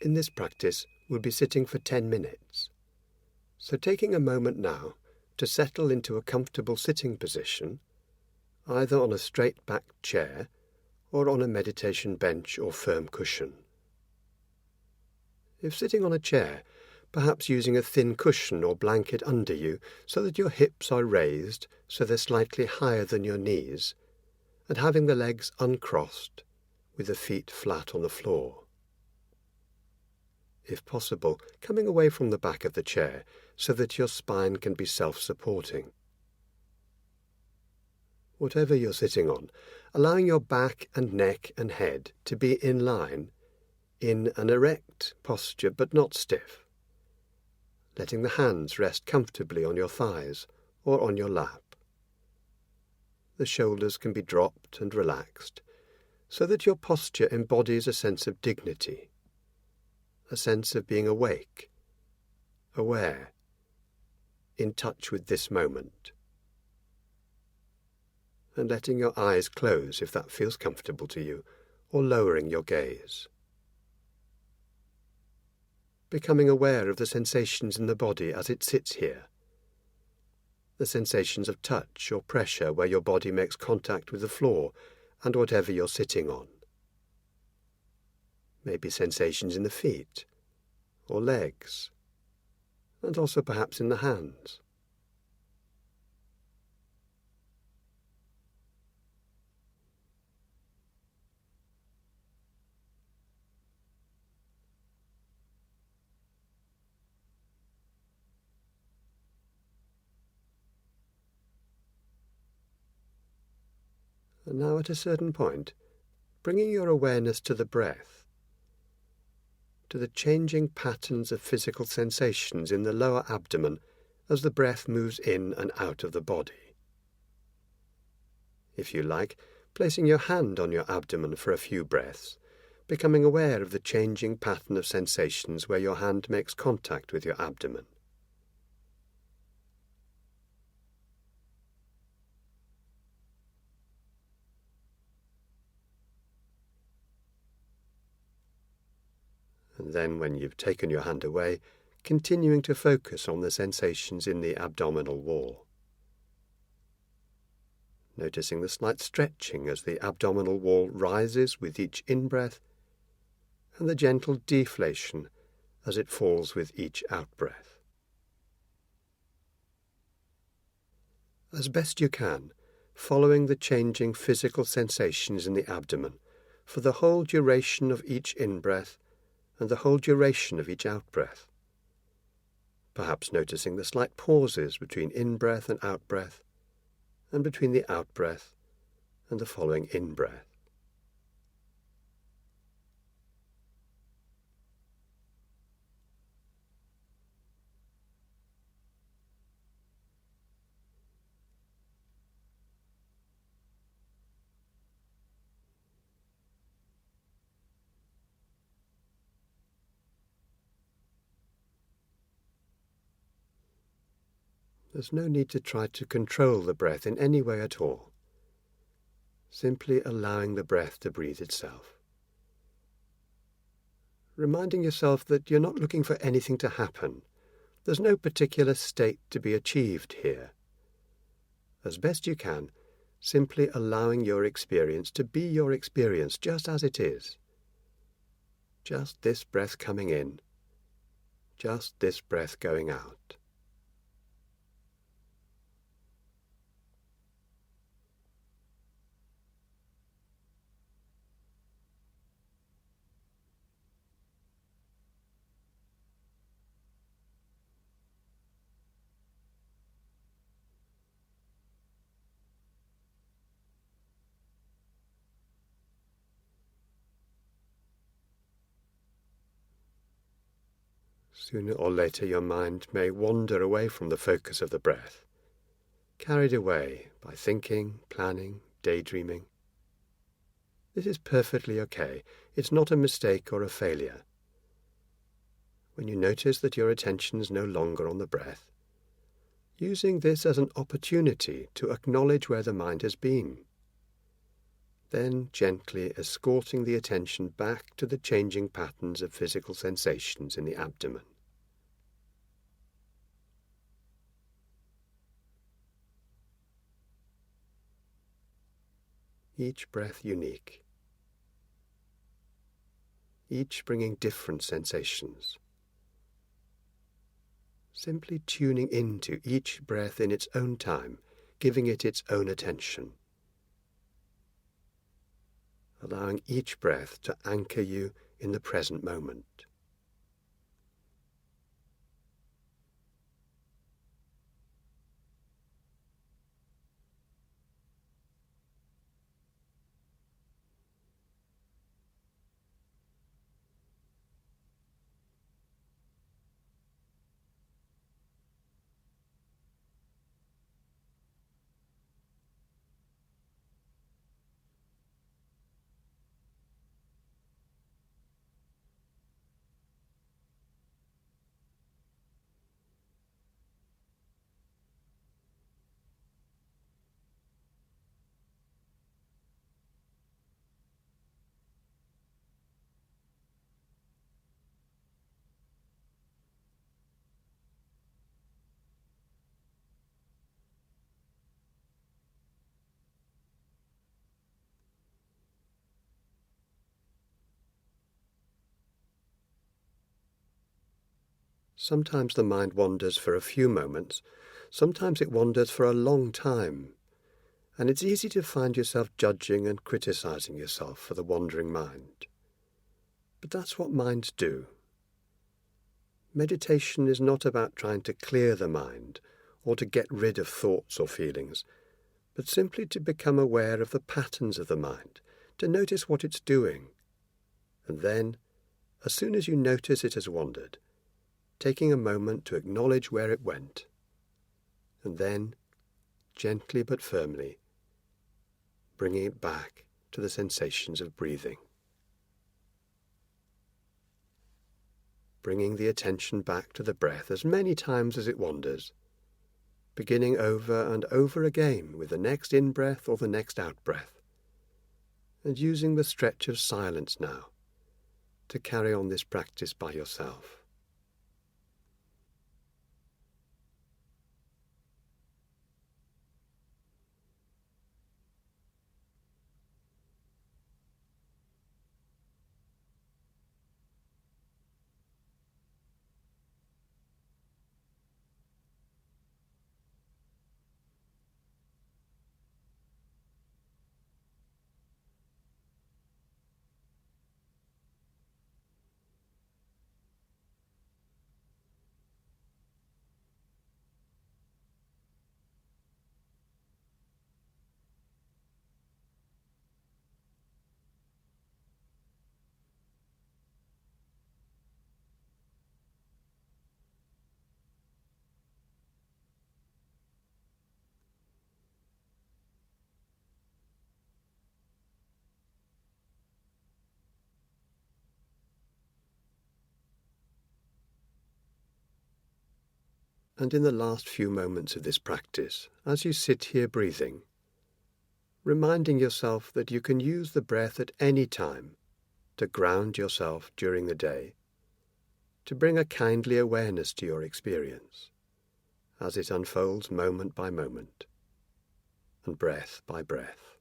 In this practice, we'll be sitting for 10 minutes. So taking a moment now to settle into a comfortable sitting position, either on a straight-backed chair or on a meditation bench or firm cushion. If sitting on a chair, perhaps using a thin cushion or blanket under you so that your hips are raised so they're slightly higher than your knees, and having the legs uncrossed with the feet flat on the floor. If possible, coming away from the back of the chair so that your spine can be self-supporting. Whatever you're sitting on, allowing your back and neck and head to be in line, in an erect posture but not stiff. Letting the hands rest comfortably on your thighs or on your lap. The shoulders can be dropped and relaxed, so that your posture embodies a sense of dignity, a sense of being awake, aware, in touch with this moment. And letting your eyes close if that feels comfortable to you, or lowering your gaze. Becoming aware of the sensations in the body as it sits here. The sensations of touch or pressure where your body makes contact with the floor and whatever you're sitting on. Maybe sensations in the feet or legs, and also perhaps in the hands. And now at a certain point, bringing your awareness to the breath, to the changing patterns of physical sensations in the lower abdomen as the breath moves in and out of the body. If you like, placing your hand on your abdomen for a few breaths, becoming aware of the changing pattern of sensations where your hand makes contact with your abdomen. And then, when you've taken your hand away, continuing to focus on the sensations in the abdominal wall. Noticing the slight stretching as the abdominal wall rises with each in-breath, and the gentle deflation as it falls with each out-breath. As best you can, following the changing physical sensations in the abdomen for the whole duration of each in-breath and the whole duration of each out-breath. Perhaps noticing the slight pauses between in-breath and out-breath, and between the out-breath and the following in-breath. There's no need to try to control the breath in any way at all. Simply allowing the breath to breathe itself. Reminding yourself that you're not looking for anything to happen. There's no particular state to be achieved here. As best you can, simply allowing your experience to be your experience just as it is. Just this breath coming in. Just this breath going out. Sooner or later your mind may wander away from the focus of the breath, carried away by thinking, planning, daydreaming. This is perfectly okay. It's not a mistake or a failure. When you notice that your attention is no longer on the breath, using this as an opportunity to acknowledge where the mind has been. then gently escorting the attention back to the changing patterns of physical sensations in the abdomen. Each breath unique, each bringing different sensations. Simply tuning into each breath in its own time, giving it its own attention. Allowing each breath to anchor you in the present moment. Sometimes the mind wanders for a few moments, sometimes it wanders for a long time, and it's easy to find yourself judging and criticizing yourself for the wandering mind. But that's what minds do. Meditation is not about trying to clear the mind or to get rid of thoughts or feelings, but simply to become aware of the patterns of the mind, to notice what it's doing. And then, as soon as you notice it has wandered, taking a moment to acknowledge where it went, and then, gently but firmly, bringing it back to the sensations of breathing. Bringing the attention back to the breath as many times as it wanders, beginning over and over again with the next in-breath or the next out-breath, and using the stretch of silence now to carry on this practice by yourself. And in the last few moments of this practice, as you sit here breathing, reminding yourself that you can use the breath at any time to ground yourself during the day, to bring a kindly awareness to your experience as it unfolds moment by moment and breath by breath.